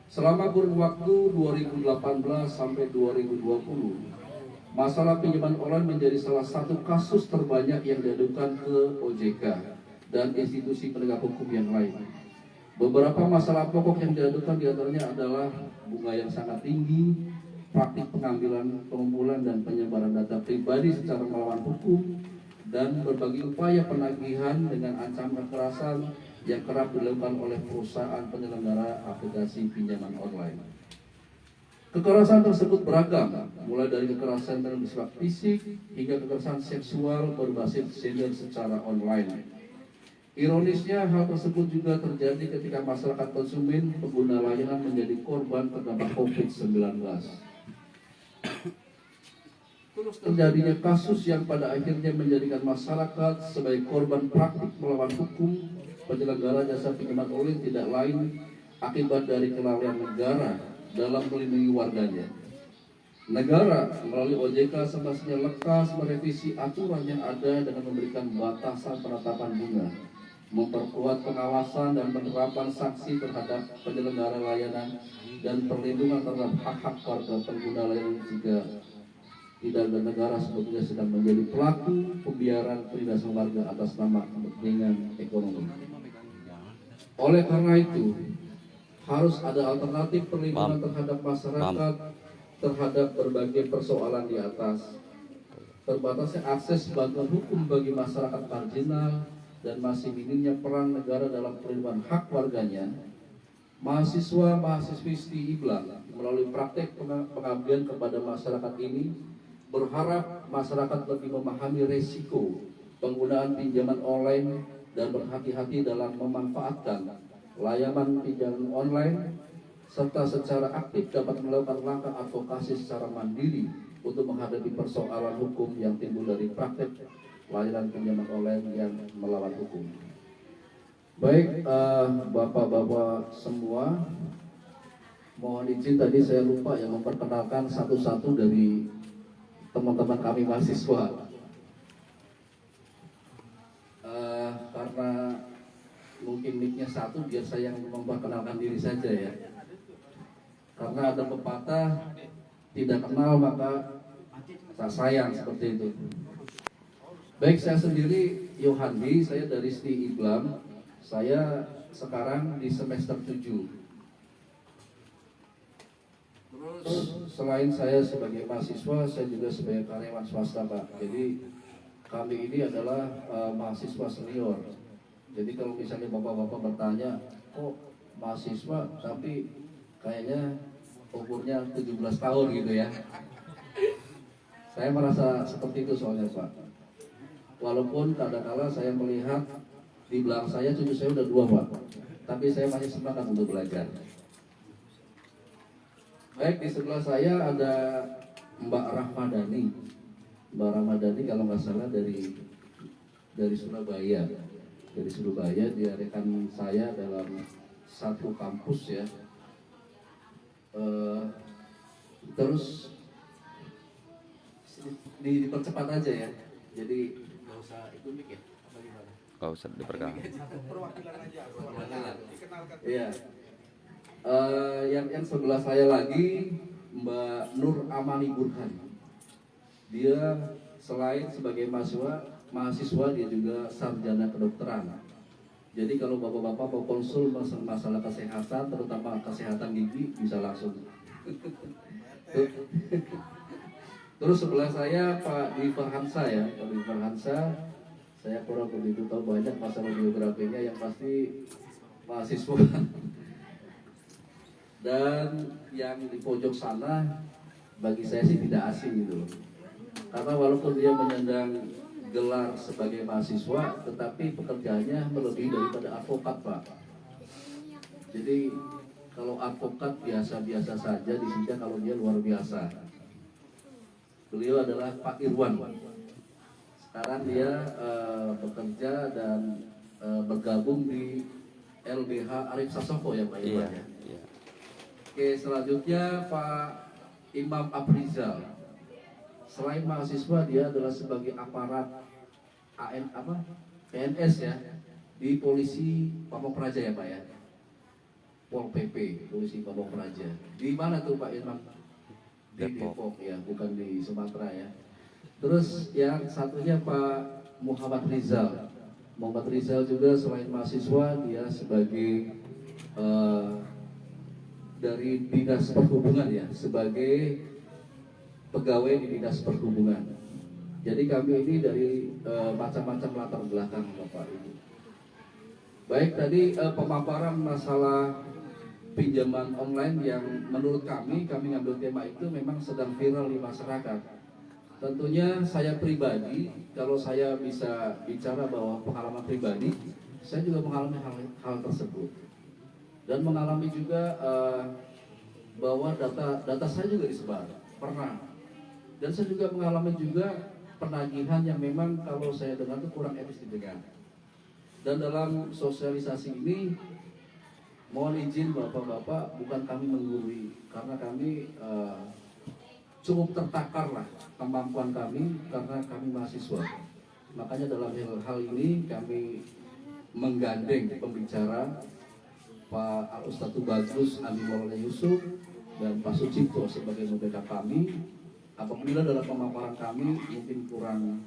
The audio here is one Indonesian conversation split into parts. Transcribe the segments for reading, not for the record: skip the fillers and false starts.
Selama kurun waktu 2018 sampai 2020, masalah pinjaman online menjadi salah satu kasus terbanyak yang diadukan ke OJK dan institusi penegak hukum yang lain. Beberapa masalah pokok yang diadukan diantaranya adalah bunga yang sangat tinggi, praktik pengambilan, pengumpulan, dan penyebaran data pribadi secara melawan hukum, dan berbagai upaya penagihan dengan ancaman kekerasan yang kerap dilakukan oleh perusahaan penyelenggara aplikasi pinjaman online. Kekerasan tersebut beragam, mulai dari kekerasan yang bersifat fisik hingga kekerasan seksual berbasis gender secara online. Ironisnya, hal tersebut juga terjadi ketika masyarakat konsumen pengguna layanan menjadi korban terdampak COVID-19. Terus terjadinya kasus yang pada akhirnya menjadikan masyarakat sebagai korban praktik melawan hukum penyelenggara jasa pinjaman online tidak lain akibat dari kelalaian negara dalam melindungi warganya. Negara melalui OJK semestinya lekas merevisi aturan yang ada dengan memberikan batasan penetapan bunga, memperkuat pengawasan dan penerapan sanksi terhadap penyelenggara layanan, dan perlindungan terhadap hak-hak warga pengguna layanan jika tidak ada negara sebetulnya sedang menjadi pelaku pembiaran penindasan warga atas nama kepentingan ekonomi. Oleh karena itu, harus ada alternatif perlindungan terhadap masyarakat terhadap berbagai persoalan di atas. Terbatasnya akses bantuan hukum bagi masyarakat marginal dan masih minimnya peran negara dalam perlindungan hak warganya, mahasiswa-mahasiswi STI IBLAN melalui praktek pengabdian kepada masyarakat ini berharap masyarakat lebih memahami resiko penggunaan pinjaman online dan berhati-hati dalam memanfaatkan layanan pinjaman online, serta secara aktif dapat melakukan langkah advokasi secara mandiri untuk menghadapi persoalan hukum yang timbul dari praktek layanan pinjaman online yang melawan hukum. Baik, bapak-bapak semua, mohon izin tadi saya lupa yang memperkenalkan satu-satu dari teman-teman kami mahasiswa. Karena mungkin mic-nya satu, biar saya yang memperkenalkan diri saja ya. Karena ada pepatah, tidak kenal maka tak sayang, seperti itu. Baik, saya sendiri Yohandi, saya dari STI IBLAN. Saya sekarang di semester 7. Terus selain saya sebagai mahasiswa, saya juga sebagai karyawan swasta, Pak. Jadi kami ini adalah mahasiswa senior. Jadi kalau misalnya bapak-bapak bertanya, kok mahasiswa tapi kayaknya umurnya 17 tahun gitu ya. Saya merasa seperti itu soalnya, Pak. Walaupun kadang-kala saya melihat di belakang saya cucu saya udah 2, Pak. Tapi saya masih semangat untuk belajar. Baik, di sebelah saya ada Mbak Rahmadani. Mbak Rahmadani kalau nggak salah dari Surabaya. Dari Surabaya, dia rekan saya dalam satu kampus ya. Terus dipercepat aja ya. Jadi nggak usah itu mic ya? Apa gimana? Nggak usah diperkenalkan. Perwakilan aja. Dikenalkan. Iya. Yang sebelah saya lagi Mbak Nur Amani Burhan. Dia selain sebagai mahasiswa dia juga sarjana kedokteran. Jadi kalau bapak-bapak mau konsul masalah kesehatan, terutama kesehatan gigi, bisa langsung. Terus sebelah saya Pak Dwi Farhansa ya, Pak Dwi Farhansa. Saya kurang begitu tahu banyak masalah biografinya, yang pasti mahasiswa. Dan yang di pojok sana bagi saya sih tidak asing gitu loh. Karena walaupun dia menyandang gelar sebagai mahasiswa, tetapi pekerjaannya melebihi daripada advokat, Pak. Jadi kalau advokat biasa-biasa saja, di sini kalau dia luar biasa. Beliau adalah Pak Irwan. Sekarang dia bekerja dan bergabung di LBH Arif Sasoko ya Pak Irwan ya. Iya. Oke, selanjutnya Pak Imam Aprizal. Selain mahasiswa, dia adalah sebagai aparat PNS ya di Polisi Pamung Praja ya Pak ya. Pol PP, Polisi Pamong Praja. Di mana tuh Pak Irman? Di Depok ya, bukan di Sumatera ya. Terus yang satunya Pak Muhammad Rizal. Muhammad Rizal juga selain mahasiswa, dia sebagai dari Dinas Perhubungan ya, sebagai pegawai di Dinas Perhubungan. Jadi kami ini dari macam-macam latar belakang Bapak Ibu. Baik, tadi pemaparan masalah pinjaman online yang menurut kami ngambil tema itu memang sedang viral di masyarakat. Tentunya saya pribadi, kalau saya bisa bicara bahwa pengalaman pribadi, saya juga mengalami hal tersebut. Dan mengalami juga bahwa data saya juga disebar, pernah. Dan saya juga mengalami juga penagihan yang memang kalau saya dengar itu kurang etis didengar. Dan dalam sosialisasi ini, mohon izin Bapak-Bapak, bukan kami menggurui, karena kami cukup tertakar lah kemampuan kami karena kami mahasiswa. Makanya dalam hal ini kami menggandeng pembicara Pak Al-Ustadz Bagus Andi Maulana Yusuf dan Pak Sucipto sebagai membackup kami. Apabila dalam pemaparan kami mungkin kurang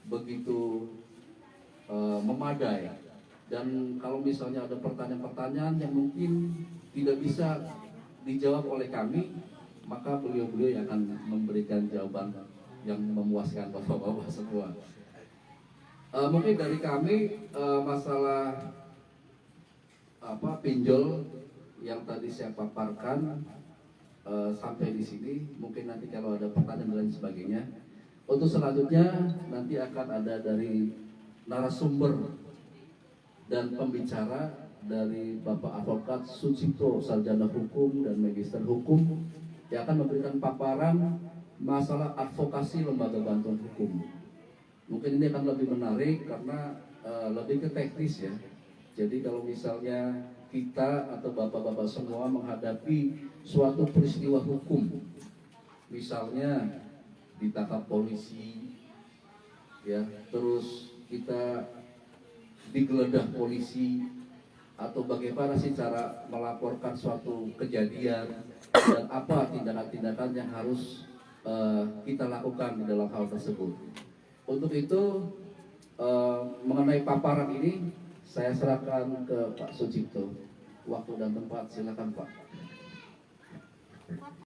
begitu memadai, dan kalau misalnya ada pertanyaan-pertanyaan yang mungkin tidak bisa dijawab oleh kami, maka beliau-beliau yang akan memberikan jawaban yang memuaskan Bapak-Bapak semua. Mungkin dari kami masalah pinjol yang tadi saya paparkan sampai di sini. Mungkin nanti kalau ada pertanyaan dan lain sebagainya. Untuk selanjutnya nanti akan ada dari narasumber dan pembicara dari Bapak Advokat Sucipto, Sarjana Hukum dan Magister Hukum, yang akan memberikan paparan masalah advokasi lembaga bantuan hukum. Mungkin ini akan lebih menarik karena lebih ke teknis ya. Jadi kalau misalnya kita atau bapak-bapak semua menghadapi suatu peristiwa hukum, misalnya ditangkap polisi, ya, terus kita digeledah polisi, atau bagaimana sih cara melaporkan suatu kejadian dan apa tindakan-tindakan yang harus kita lakukan di dalam hal tersebut. Untuk itu mengenai paparan ini saya serahkan ke Pak Sucipto. Waktu dan tempat silakan Pak.